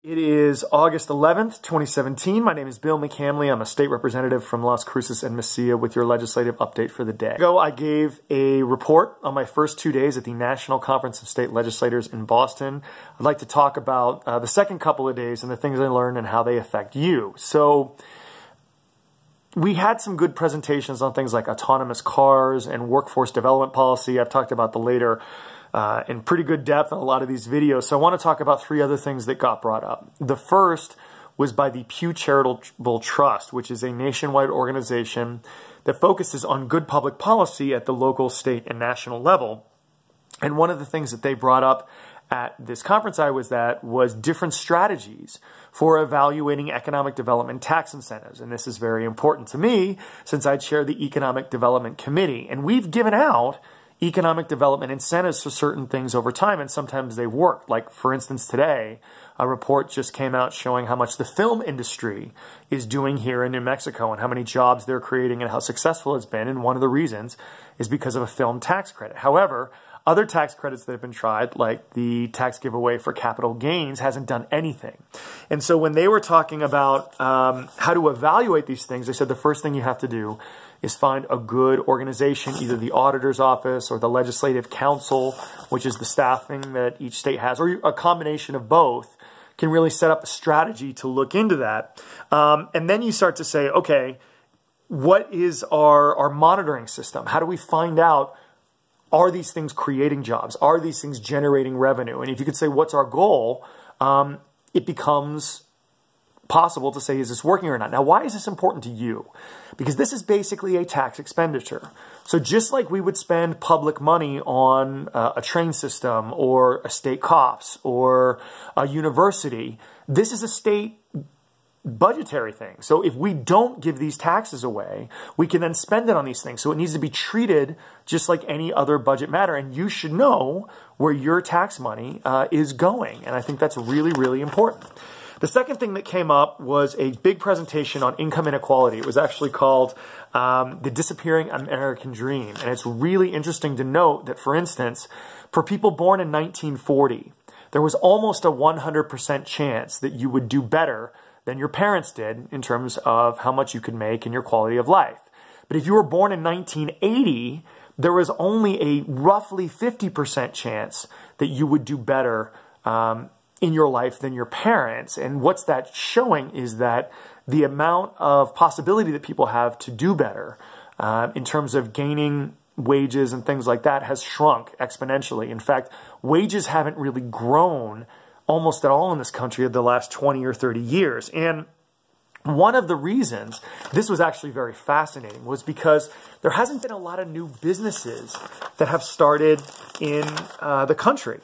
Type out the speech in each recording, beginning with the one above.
It is August 11th, 2017. My name is Bill McCamley. I'm a state representative from Las Cruces and Mesilla with your legislative update for the day. I gave a report on my first 2 days at the National Conference of State Legislators in Boston. I'd like to talk about the second couple of days and the things I learned and how they affect you. So we had some good presentations on things like autonomous cars and workforce development policy. I've talked about the later in pretty good depth in a lot of these videos. So I want to talk about three other things that got brought up. The first was by the Pew Charitable Trust, which is a nationwide organization that focuses on good public policy at the local, state, and national level. And one of the things that they brought up at this conference I was at was different strategies for evaluating economic development tax incentives. And this is very important to me since I chair the Economic Development Committee. And we've given out economic development incentives for certain things over time, and sometimes they work. Like, for instance, today, a report just came out showing how much the film industry is doing here in New Mexico and how many jobs they're creating and how successful it's been. And one of the reasons is because of a film tax credit. However, other tax credits that have been tried, like the tax giveaway for capital gains, hasn't done anything. And so when they were talking about how to evaluate these things, they said the first thing you have to do is find a good organization, either the auditor's office or the legislative council, which is the staffing that each state has, or a combination of both, can really set up a strategy to look into that. And then you start to say, okay, what is our monitoring system? How do we find out, are these things creating jobs? Are these things generating revenue? And if you could say, what's our goal? It becomes possible to say, is this working or not? Now, why is this important to you? Because this is basically a tax expenditure. So just like we would spend public money on a train system or a state cops or a university, this is a state budgetary thing. So if we don't give these taxes away, we can then spend it on these things. So it needs to be treated just like any other budget matter. And you should know where your tax money is going. And I think that's really, really important. The second thing that came up was a big presentation on income inequality. It was actually called The Disappearing American Dream. And it's really interesting to note that, for instance, for people born in 1940, there was almost a 100% chance that you would do better than your parents did in terms of how much you could make and your quality of life. But if you were born in 1980, there was only a roughly 50% chance that you would do better in your life than your parents. And what's that showing is that the amount of possibility that people have to do better in terms of gaining wages and things like that has shrunk exponentially. In fact, wages haven't really grown almost at all in this country in the last 20 or 30 years. And one of the reasons this was actually very fascinating was because there hasn't been a lot of new businesses that have started in the country.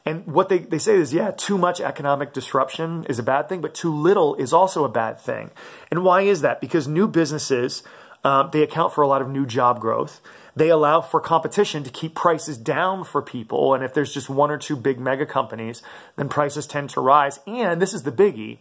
And what they say is, yeah, too much economic disruption is a bad thing, but too little is also a bad thing. And why is that? Because new businesses, they account for a lot of new job growth. They allow for competition to keep prices down for people. And if there's just one or two big mega companies, then prices tend to rise. And this is the biggie.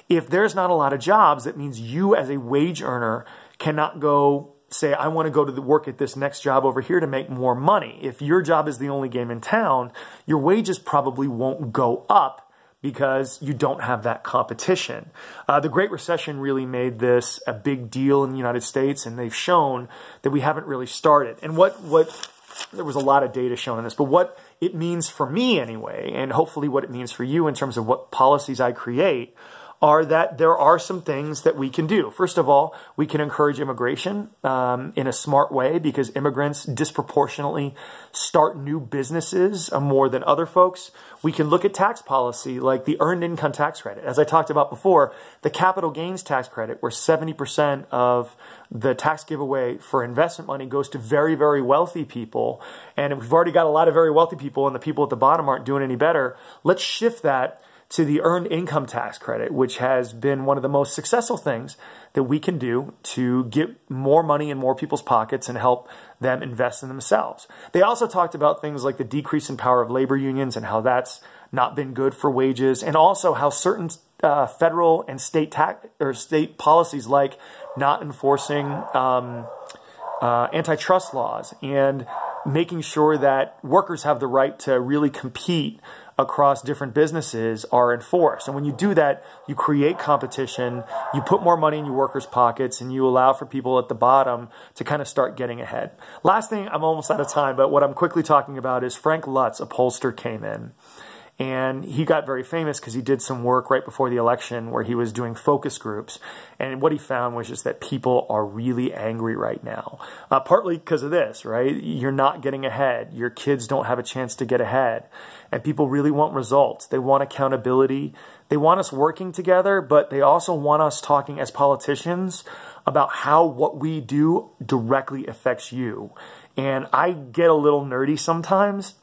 If there's not a lot of jobs, that means you as a wage earner cannot go say, I want to go to work at this next job over here to make more money. If your job is the only game in town, your wages probably won't go up because you don't have that competition. The Great Recession really made this a big deal in the United States, and they've shown that we haven't really started. And there was a lot of data shown on this, but what it means for me anyway, and hopefully what it means for you in terms of what policies I create, are that there are some things that we can do. First of all, we can encourage immigration in a smart way because immigrants disproportionately start new businesses more than other folks. We can look at tax policy like the Earned Income Tax Credit. As I talked about before, the capital gains tax credit, where 70% of the tax giveaway for investment money goes to very, very wealthy people. And we've already got a lot of very wealthy people, and the people at the bottom aren't doing any better. Let's shift that to the Earned Income Tax Credit, which has been one of the most successful things that we can do to get more money in more people's pockets and help them invest in themselves. They also talked about things like the decrease in power of labor unions and how that's not been good for wages, and also how certain federal and state policies like not enforcing antitrust laws and making sure that workers have the right to really compete across different businesses are enforced. And when you do that, you create competition, you put more money in your workers' pockets, and you allow for people at the bottom to kind of start getting ahead. Last thing, I'm almost out of time, but what I'm quickly talking about is Frank Lutz, a pollster, came in. And he got very famous because he did some work right before the election where he was doing focus groups. And what he found was just that people are really angry right now. Partly because of this, right? You're not getting ahead. Your kids don't have a chance to get ahead. And people really want results. They want accountability. They want us working together, but they also want us talking as politicians about how what we do directly affects you. And I get a little nerdy sometimes.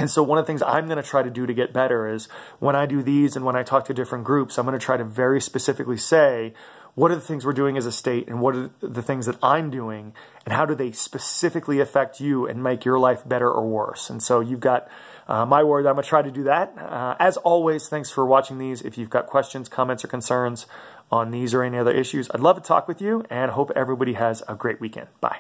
And so one of the things I'm going to try to do to get better is when I do these and when I talk to different groups, I'm going to try to very specifically say, what are the things we're doing as a state and what are the things that I'm doing and how do they specifically affect you and make your life better or worse? And so you've got my word, I'm going to try to do that. As always, thanks for watching these. If you've got questions, comments, or concerns on these or any other issues, I'd love to talk with you and hope everybody has a great weekend. Bye.